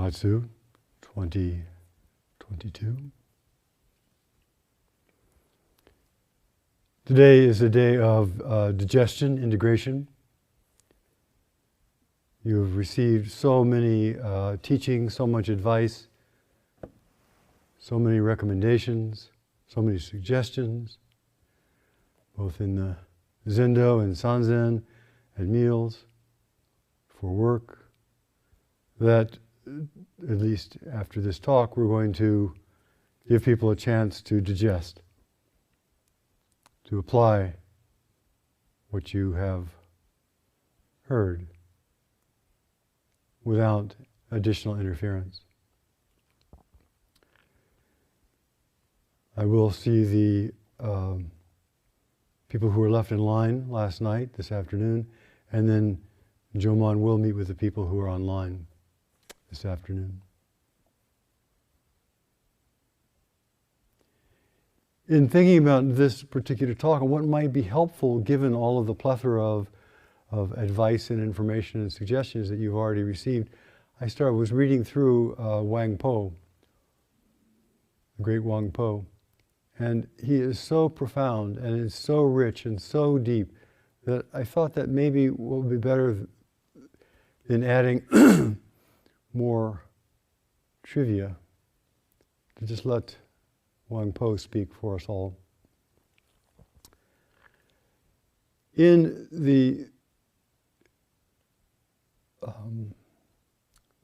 Rohatsu 2022. Today is a day of digestion, integration. You've received so many teachings, so much advice, so many recommendations, so many suggestions, both in the Zendo and Sanzen, at meals, for work, that at least after this talk, we're going to give people a chance to digest, to apply what you have heard without additional interference. I will see the people who were left in line last night, this afternoon, and then Jomon will meet with the people who are online this afternoon. In thinking about this particular talk and what might be helpful given all of the plethora of advice and information and suggestions that you've already received, I was reading through Wang Po, the great Wang Po, and he is so profound and is so rich and so deep that I thought that maybe what would be better than adding more trivia, to just let Wang Po speak for us all. In the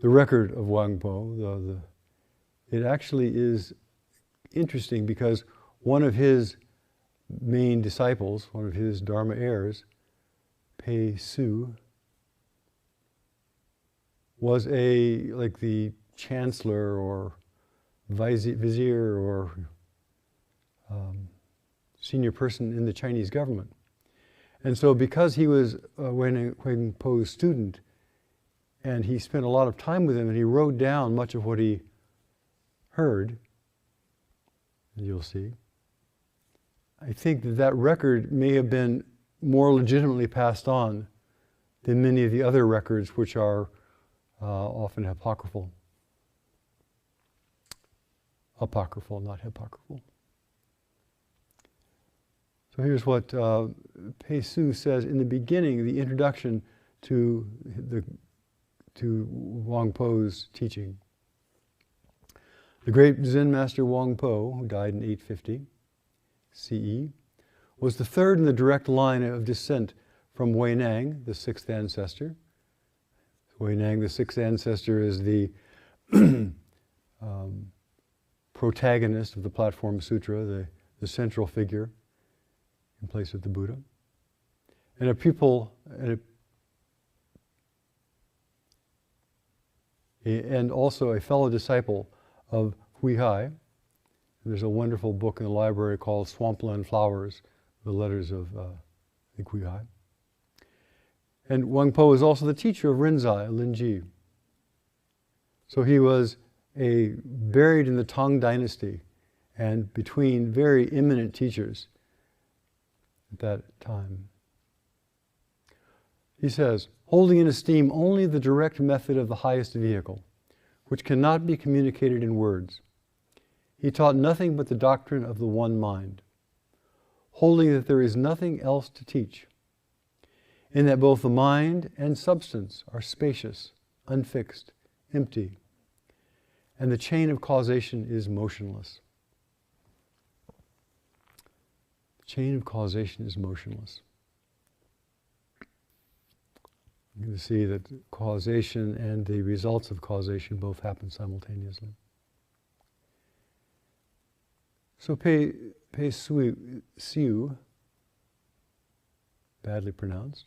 record of Wang Po, it actually is interesting because one of his main disciples, one of his Dharma heirs, Pei Su, was like the chancellor or vizier or senior person in the Chinese government. And so because he was Wang Po's student, and he spent a lot of time with him, and he wrote down much of what he heard, and you'll see, I think that record may have been more legitimately passed on than many of the other records which are often apocryphal. Apocryphal, not hypocritical. So here's what Pei Su says in the beginning, the introduction to Wang Po's teaching. The great Zen master Wang Po, who died in 850 CE, was the third in the direct line of descent from Wei Nang, the sixth ancestor. Wei Nang, the sixth ancestor, is the protagonist of the Platform Sutra, the central figure in place of the Buddha. And a pupil, and also a fellow disciple of Hui Hai. There's a wonderful book in the library called Swampland Flowers, the letters of Hui Hai. And Wang Po is also the teacher of Rinzai, Linji. So he was buried in the Tang dynasty and between very eminent teachers at that time. He says, holding in esteem only the direct method of the highest vehicle, which cannot be communicated in words. He taught nothing but the doctrine of the one mind, holding that there is nothing else to teach, in that both the mind and substance are spacious, unfixed, empty, and the chain of causation is motionless. The chain of causation is motionless. You can see that causation and the results of causation both happen simultaneously. So Pei Su, badly pronounced,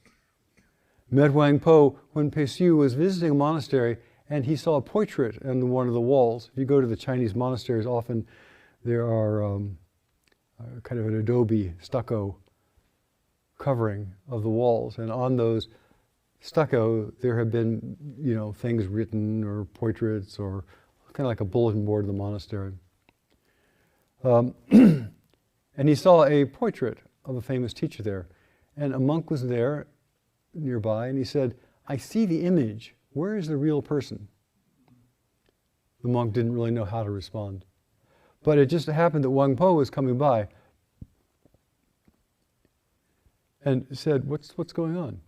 met Wang Po when Pei Su was visiting a monastery, and he saw a portrait on one of the walls. If you go to the Chinese monasteries, often there are kind of an adobe stucco covering of the walls, and on those stucco there have been, things written or portraits or kind of like a bulletin board of the monastery. And he saw a portrait of a famous teacher there, and a monk was there nearby, and he said, "I see the image. Where is the real person?" The monk didn't really know how to respond. But it just happened that Wang Po was coming by and said, what's going on?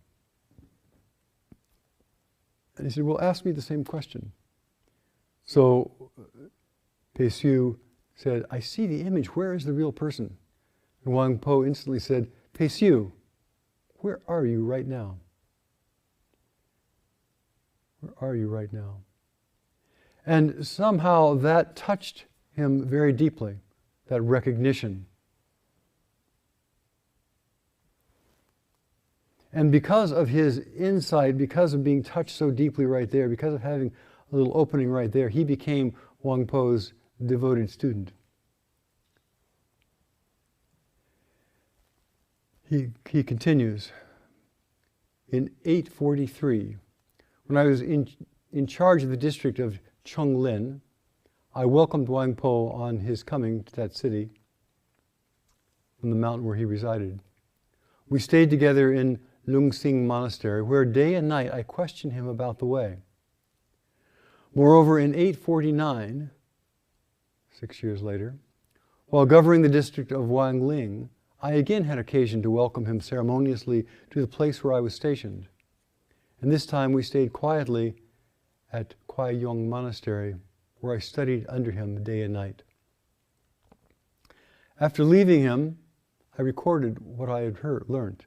And he said, well, ask me the same question. So Pei Siu said, I see the image, where is the real person? And Wang Po instantly said, Pei Siu, where are you right now? Where are you right now? And somehow that touched him very deeply, that recognition. And because of his insight, because of being touched so deeply right there, because of having a little opening right there, he became Wang Po's devoted student. He continues, in 843, when I was in charge of the district of Chonglin, I welcomed Wang Po on his coming to that city from the mountain where he resided. We stayed together in Lungxing Monastery, where day and night I questioned him about the way. Moreover, in 849, 6 years later, while governing the district of Wangling, I again had occasion to welcome him ceremoniously to the place where I was stationed. And this time we stayed quietly at Kuaiyong Monastery, where I studied under him day and night. After leaving him, I recorded what I had learned.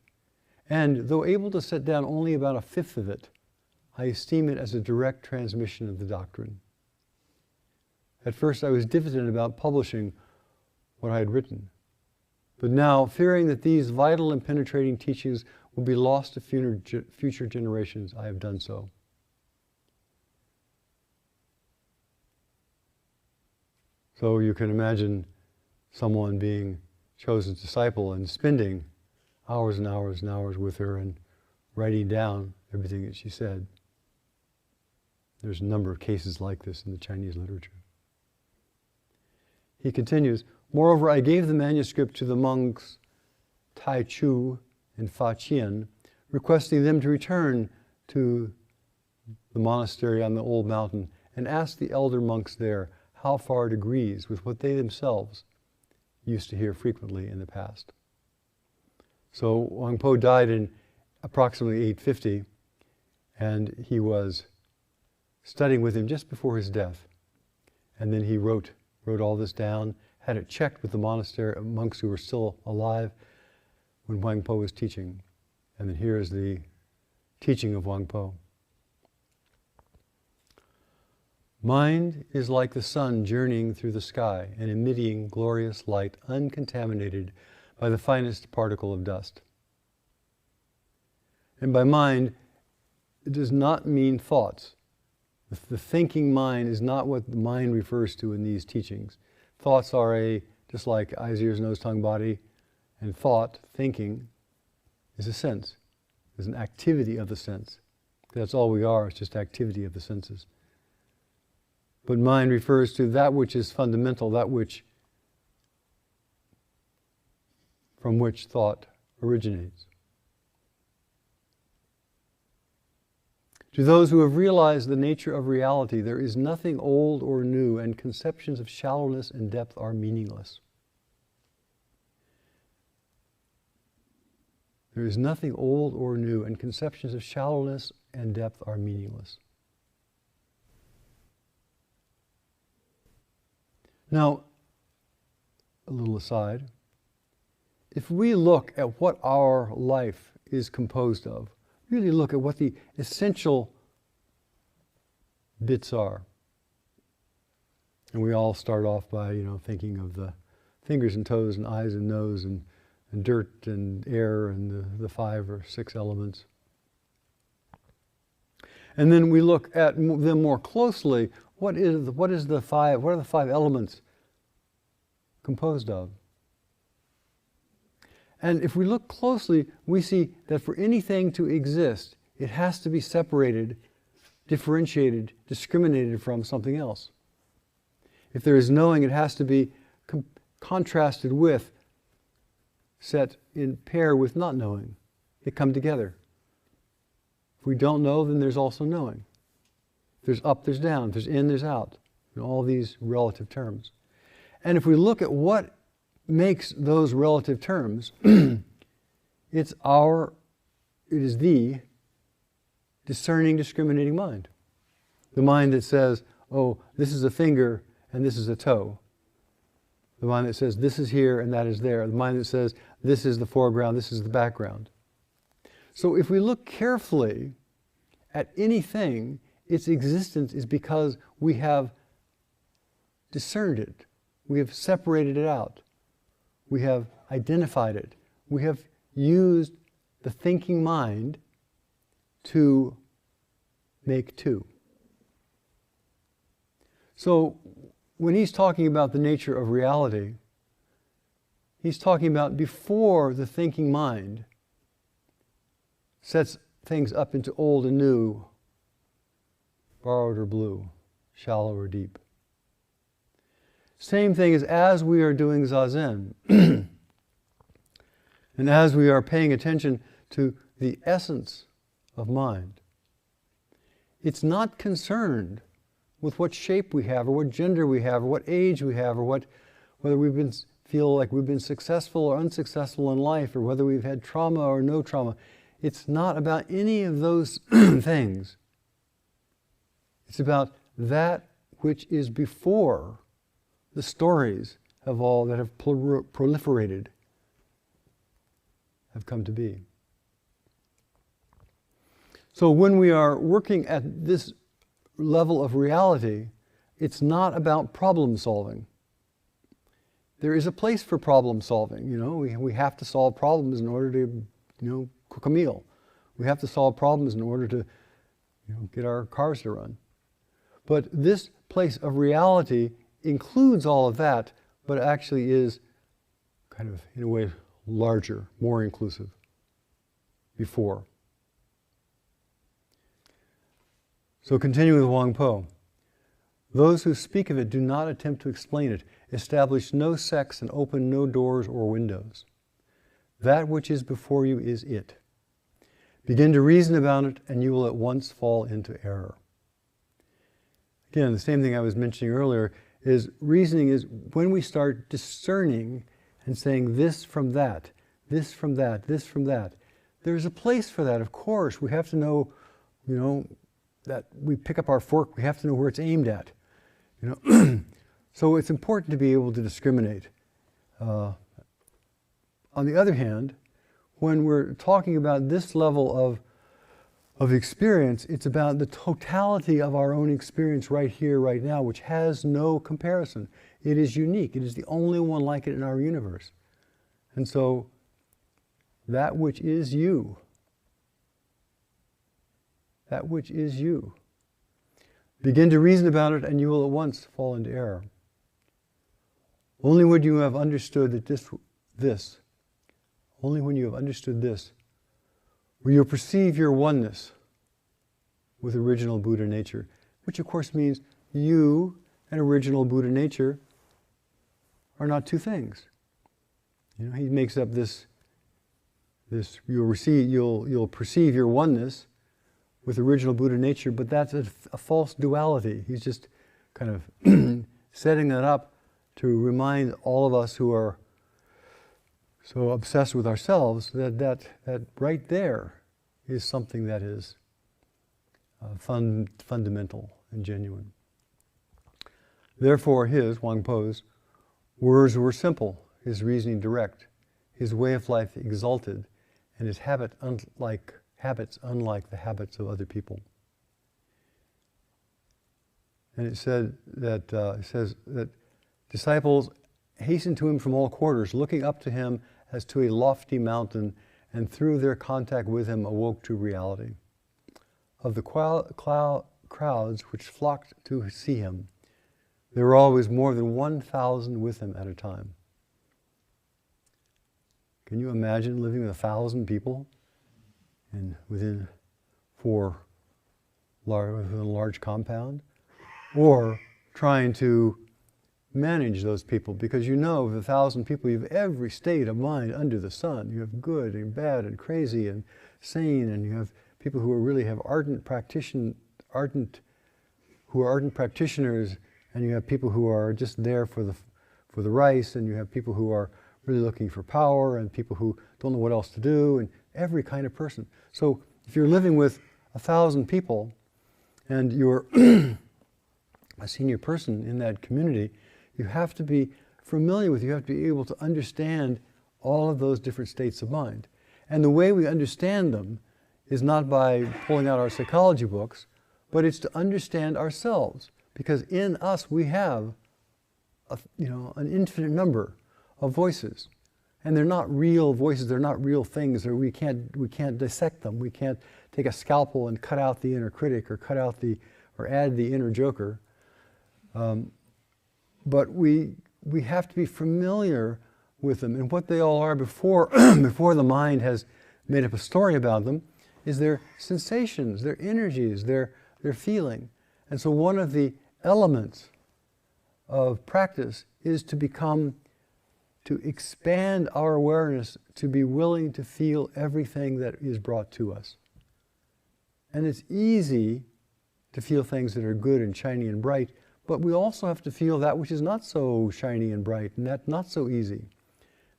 And though able to set down only about a fifth of it, I esteem it as a direct transmission of the doctrine. At first I was diffident about publishing what I had written. But now, fearing that these vital and penetrating teachings will be lost to future generations, I have done so. So you can imagine someone being chosen disciple and spending hours and hours and hours with her and writing down everything that she said. There's a number of cases like this in the Chinese literature. He continues, moreover, I gave the manuscript to the monks Tai Chu and Fa Qian, requesting them to return to the monastery on the old mountain and ask the elder monks there how far it agrees with what they themselves used to hear frequently in the past. So Wang Po died in approximately 850, and he was studying with him just before his death. And then he wrote all this down, had it checked with the monastery monks who were still alive when Wang Po was teaching. And then here is the teaching of Wang Po. Mind is like the sun journeying through the sky and emitting glorious light uncontaminated by the finest particle of dust. And by mind, it does not mean thoughts. The thinking mind is not what the mind refers to in these teachings. Thoughts are just like eyes, ears, nose, tongue, body, and thought, thinking, is a sense. Is an activity of the sense. That's all we are, it's just activity of the senses. But mind refers to that which is fundamental, that which from which thought originates. To those who have realized the nature of reality, there is nothing old or new, and conceptions of shallowness and depth are meaningless. There is nothing old or new, and conceptions of shallowness and depth are meaningless. Now, a little aside, if we look at what our life is composed of, really look at what the essential bits are. And we all start off by, thinking of the fingers and toes and eyes and nose and dirt and air and the 5 or 6 elements. And then we look at them more closely. What are the 5 elements composed of? And if we look closely, we see that for anything to exist, it has to be separated, differentiated, discriminated from something else. If there is knowing, it has to be contrasted with, set in pair with not knowing. They come together. If we don't know, then there's also knowing. If there's up, there's down. If there's in, there's out. all these relative terms. And if we look at what makes those relative terms, it is the discerning, discriminating mind. The mind that says, oh, this is a finger and this is a toe. The mind that says, this is here and that is there. The mind that says, this is the foreground, this is the background. So if we look carefully at anything, its existence is because we have discerned it. We have separated it out. We have identified it. We have used the thinking mind to make two. So when he's talking about the nature of reality, he's talking about before the thinking mind sets things up into old and new, borrowed or blue, shallow or deep. Same thing as we are doing Zazen, and as we are paying attention to the essence of mind, it's not concerned with what shape we have, or what gender we have, or what age we have, or whether feel like we've been successful or unsuccessful in life, or whether we've had trauma or no trauma. It's not about any of those things. It's about that which is before the stories of all that have proliferated, have come to be. So when we are working at this level of reality, it's not about problem solving. There is a place for problem solving. We have to solve problems in order to, cook a meal. We have to solve problems in order to, get our cars to run. But this place of reality includes all of that, but actually is kind of, in a way, larger, more inclusive before. So continuing with Wang Po. Those who speak of it do not attempt to explain it, establish no sects, and open no doors or windows. That which is before you is it. Begin to reason about it, and you will at once fall into error. Again, the same thing I was mentioning earlier is reasoning is when we start discerning and saying this from that, this from that, this from that. There's a place for that, of course. We have to know, that we pick up our fork, we have to know where it's aimed at. So it's important to be able to discriminate. On the other hand, when we're talking about this level of experience, it's about the totality of our own experience right here, right now, which has no comparison. It is unique. It is the only one like it in our universe. And so, that which is you, begin to reason about it, and you will at once fall into error. Only when you have understood only when you have understood this, will you perceive your oneness with original Buddha nature, which of course means you and original Buddha nature are not two things. He makes up this you'll perceive your oneness with original Buddha nature, but that's a false duality. He's just kind of setting that up to remind all of us who are so obsessed with ourselves that right there is something that is fundamental and genuine. Therefore Wang Po's, words were simple, his reasoning direct, his way of life exalted, and his habits unlike the habits of other people. And it says that disciples hastened to him from all quarters, looking up to him as to a lofty mountain, and through their contact with him awoke to reality. Of the crowds which flocked to see him, there were always more than 1,000 with him at a time. Can you imagine living with 1,000 people within a large compound? Or trying to manage those people, because with 1,000 people, you have every state of mind under the sun. You have good and bad and crazy and sane, and you have people who really have ardent practitioners And you have people who are just there for the rice, and you have people who are really looking for power, and people who don't know what else to do, and every kind of person. So if you're living with 1,000 people, and you're a senior person in that community, you have to be familiar with, you have to be able to understand all of those different states of mind. And the way we understand them is not by pulling out our psychology books, but it's to understand ourselves. Because in us we have an infinite number of voices. And they're not real voices, they're not real things, or we can't dissect them. We can't take a scalpel and cut out the inner critic or add the inner joker. But we have to be familiar with them, and what they all are before before the mind has made up a story about them is their sensations, their energies, their feeling. And so one of the elements of practice is to expand our awareness, to be willing to feel everything that is brought to us. And it's easy to feel things that are good and shiny and bright, but we also have to feel that which is not so shiny and bright, and that's not so easy.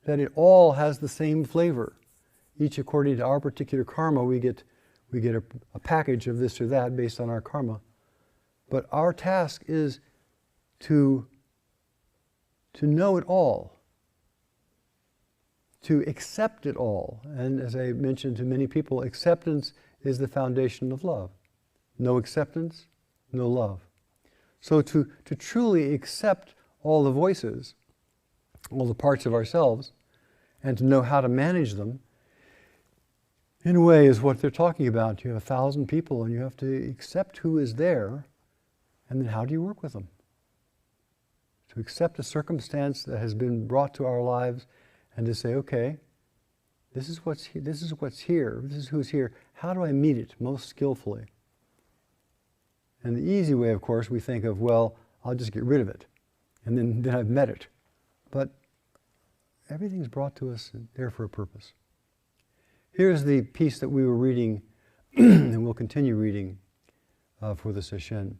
That it all has the same flavor. Each according to our particular karma, we get a package of this or that based on our karma. But our task is to know it all, to accept it all. And as I mentioned to many people, acceptance is the foundation of love. No acceptance, no love. So to truly accept all the voices, all the parts of ourselves, and to know how to manage them, in a way is what they're talking about. You have 1,000 people and you have to accept who is there, and then how do you work with them? To accept a circumstance that has been brought to our lives and to say, okay, this is what's here, this is who's here, how do I meet it most skillfully? And the easy way, of course, we think of, well, I'll just get rid of it, and then I've met it. But everything's brought to us there for a purpose. Here's the piece that we were reading, and we'll continue reading for the Sesshin.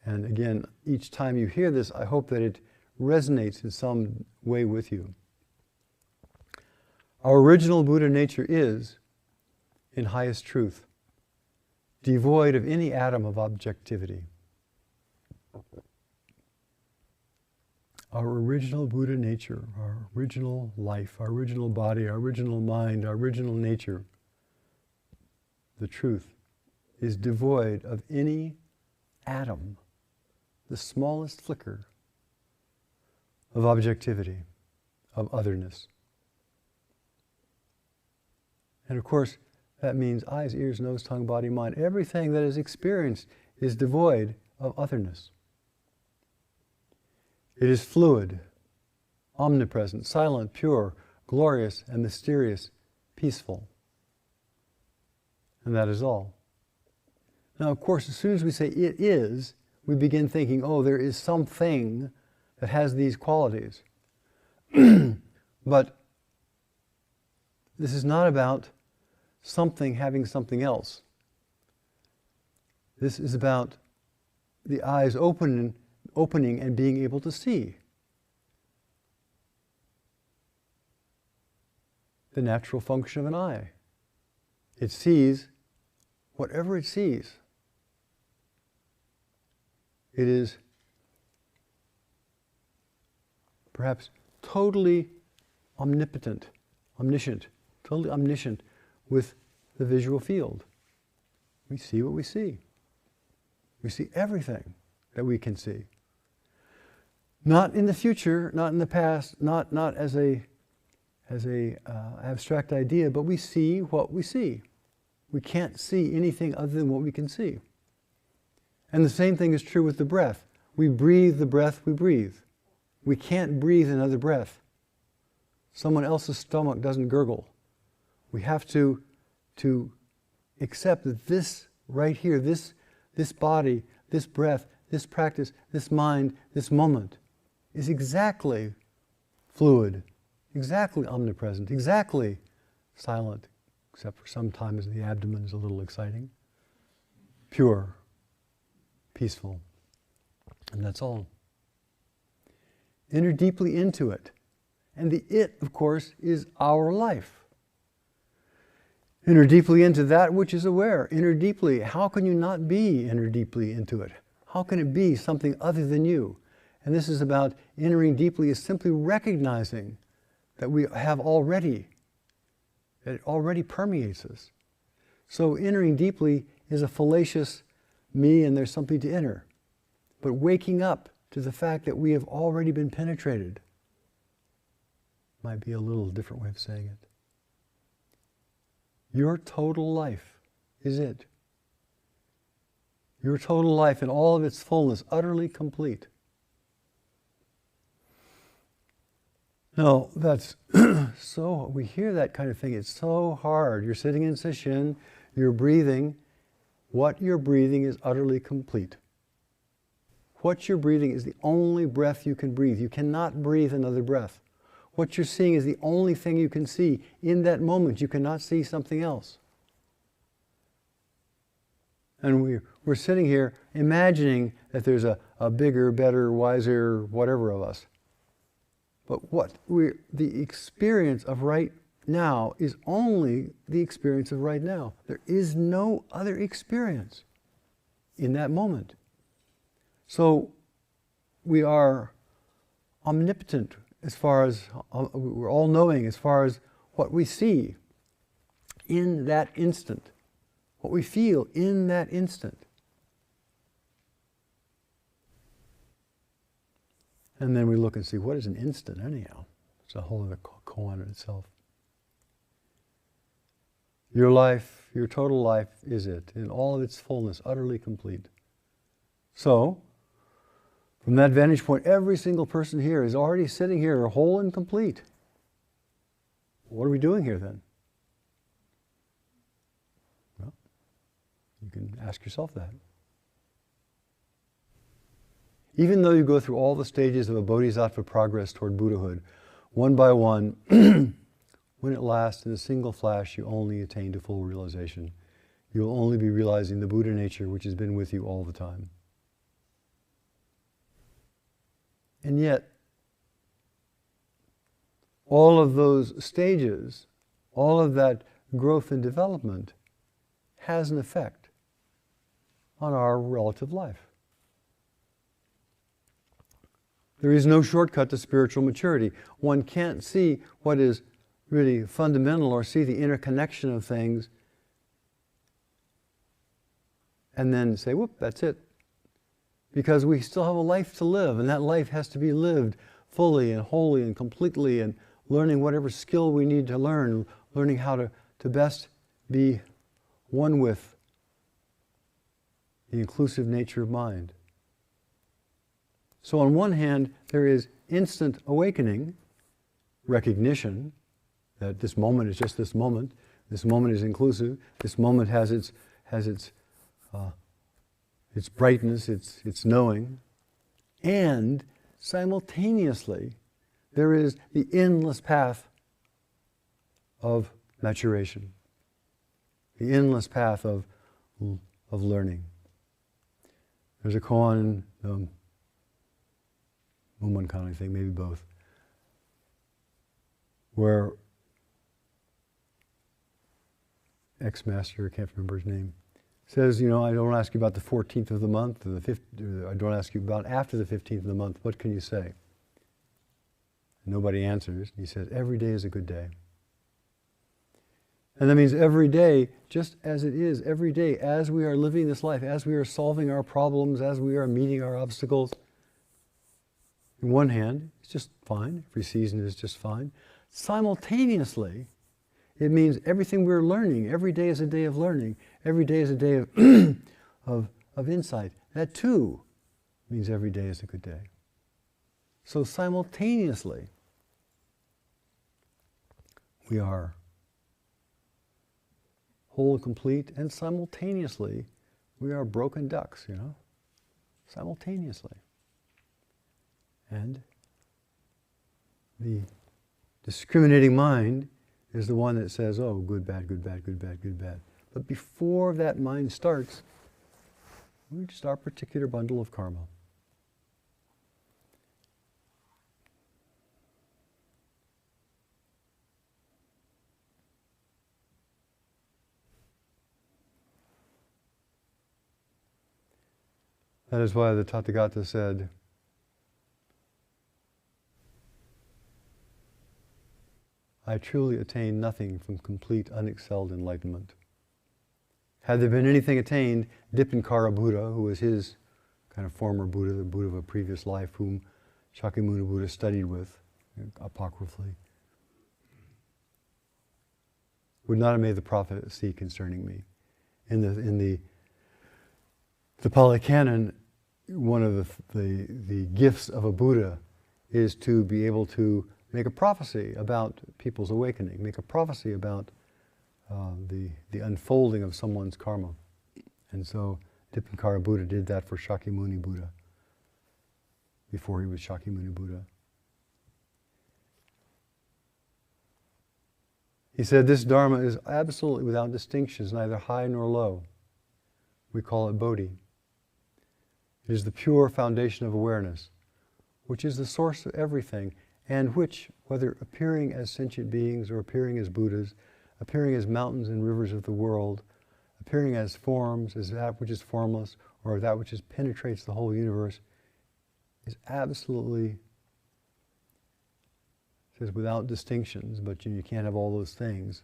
And again, each time you hear this, I hope that it resonates in some way with you. Our original Buddha nature is, in highest truth, devoid of any atom of objectivity. Our original Buddha nature, our original life, our original body, our original mind, our original nature, the truth, is devoid of any atom, the smallest flicker of objectivity, of otherness. And of course, that means eyes, ears, nose, tongue, body, mind. Everything that is experienced is devoid of otherness. It is fluid, omnipresent, silent, pure, glorious, and mysterious, peaceful. And that is all. Now, of course, as soon as we say it is, we begin thinking, oh, there is something that has these qualities. But this is not about something having something else. This is about the eyes opening and being able to see. The natural function of an eye. It sees whatever it sees. It is perhaps totally omniscient, totally omniscient with the visual field. We see what we see. We see everything that we can see. Not in the future, not in the past, not as a abstract idea, but we see what we see. We can't see anything other than what we can see. And the same thing is true with the breath. We breathe the breath we breathe. We can't breathe another breath. Someone else's stomach doesn't gurgle. We have to accept that this right here, this body, this breath, this practice, this mind, this moment is exactly fluid, exactly omnipresent, exactly silent, except for sometimes the abdomen is a little exciting, pure, peaceful. And that's all. Enter deeply into it. And the it, of course, is our life. Enter deeply into that which is aware. Enter deeply. How can you not be enter deeply into it? How can it be something other than you? And this is about entering deeply, is simply recognizing that we have already, that it already permeates us. So entering deeply is a fallacious me and there's something to enter. But waking up to the fact that we have already been penetrated might be a little different way of saying it. Your total life is it. Your total life in all of its fullness, utterly complete. Now, that's so, we hear that kind of thing, it's so hard. You're sitting in Sesshin, you're breathing. What you're breathing is utterly complete. What you're breathing is the only breath you can breathe. You cannot breathe another breath. What you're seeing is the only thing you can see. In that moment, you cannot see something else. And we're sitting here imagining that there's a bigger, better, wiser, whatever of us. But the experience of right now is only the experience of right now. There is no other experience in that moment. So we are omnipotent as far as, we're all knowing as far as what we see in that instant, what we feel in that instant. And then we look and see, what is an instant anyhow? It's a whole other koan in itself. Your life, your total life is it, in all of its fullness, utterly complete. So, from that vantage point, every single person here is already sitting here whole and complete. What are we doing here then? Well, you can ask yourself that. Even though you go through all the stages of a bodhisattva progress toward Buddhahood, one by one, when at last, in a single flash, you only attain to full realization, you will only be realizing the Buddha nature which has been with you all the time. And yet, all of those stages, all of that growth and development has an effect on our relative life. There is no shortcut to spiritual maturity. One can't see what is really fundamental or see the interconnection of things and then say, whoop, that's it. Because we still have a life to live, and that life has to be lived fully and wholly and completely, and learning whatever skill we need to learn, learning how to best be one with the inclusive nature of mind. So on one hand, there is instant awakening, recognition that this moment is just this moment is inclusive, this moment has its brightness, its knowing, and simultaneously there is the endless path of maturation, the endless path of learning. There's a koan, Mumonkan, I think, maybe both, where ex-master, I can't remember his name, says, I don't ask you about the 14th of the month, or the 5th, I don't ask you about after the 15th of the month, what can you say? And nobody answers. He says, every day is a good day. And that means every day, just as it is, every day, as we are living this life, as we are solving our problems, as we are meeting our obstacles, on one hand, it's just fine. Every season is just fine. Simultaneously, it means everything we're learning, every day is a day of learning, every day is a day of insight. That too means every day is a good day. So simultaneously, we are whole and complete, and simultaneously, we are broken ducks, simultaneously. And the discriminating mind is the one that says, oh, good, bad, good, bad, good, bad, good, bad. But before that mind starts, we just our particular bundle of karma. That is why the Tathagata said, I truly attain nothing from complete unexcelled enlightenment. Had there been anything attained, Dipankara Buddha, who was his kind of former Buddha, the Buddha of a previous life, whom Shakyamuni Buddha studied with, apocryphally, would not have made the prophecy concerning me. In the Pali Canon, one of the gifts of a Buddha is to be able to make a prophecy about people's awakening, make a prophecy about the unfolding of someone's karma. And so Dipankara Buddha did that for Shakyamuni Buddha before he was Shakyamuni Buddha. He said, this Dharma is absolutely without distinctions, neither high nor low. We call it Bodhi. It is the pure foundation of awareness, which is the source of everything, and which, whether appearing as sentient beings or appearing as Buddhas, appearing as mountains and rivers of the world, appearing as forms, as that which is formless, or that which penetrates the whole universe, is absolutely, it says without distinctions, but you can't have all those things.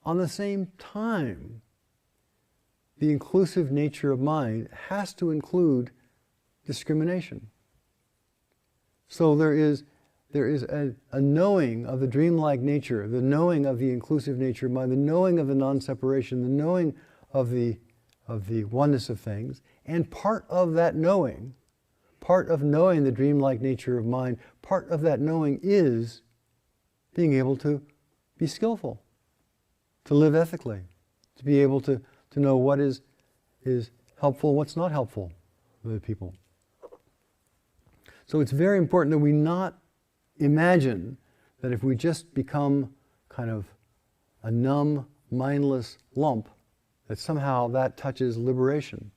On the same time, the inclusive nature of mind has to include discrimination. So there is a knowing of the dreamlike nature, the knowing of the inclusive nature of mind, the knowing of the non-separation, the knowing of the oneness of things, and part of that knowing, part of knowing the dreamlike nature of mind, part of that knowing is being able to be skillful, to live ethically, to be able to know what is helpful, what's not helpful for the people. So it's very important that we not imagine that if we just become kind of a numb, mindless lump, that somehow that touches liberation.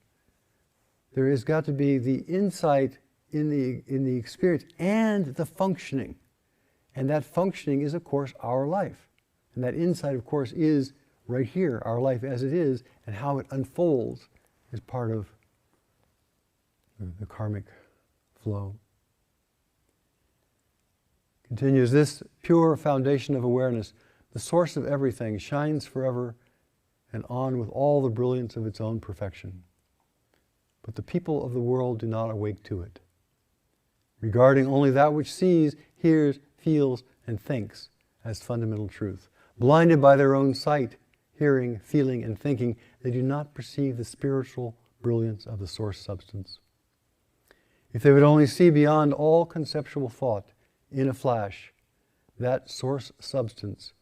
There has got to be the insight in the experience and the functioning. And that functioning is, of course, our life. And that insight, of course, is right here, our life as it is, and how it unfolds is part of the karmic flow. Continues, this pure foundation of awareness, the source of everything, shines forever and on with all the brilliance of its own perfection. But the people of the world do not awake to it, regarding only that which sees, hears, feels, and thinks as fundamental truth. Blinded by their own sight, hearing, feeling, and thinking, they do not perceive the spiritual brilliance of the source substance. If they would only see beyond all conceptual thought, in a flash, that source substance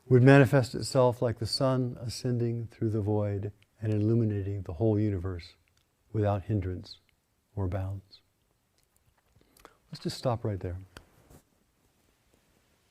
would manifest itself like the sun ascending through the void and illuminating the whole universe without hindrance or bounds. Let's just stop right there.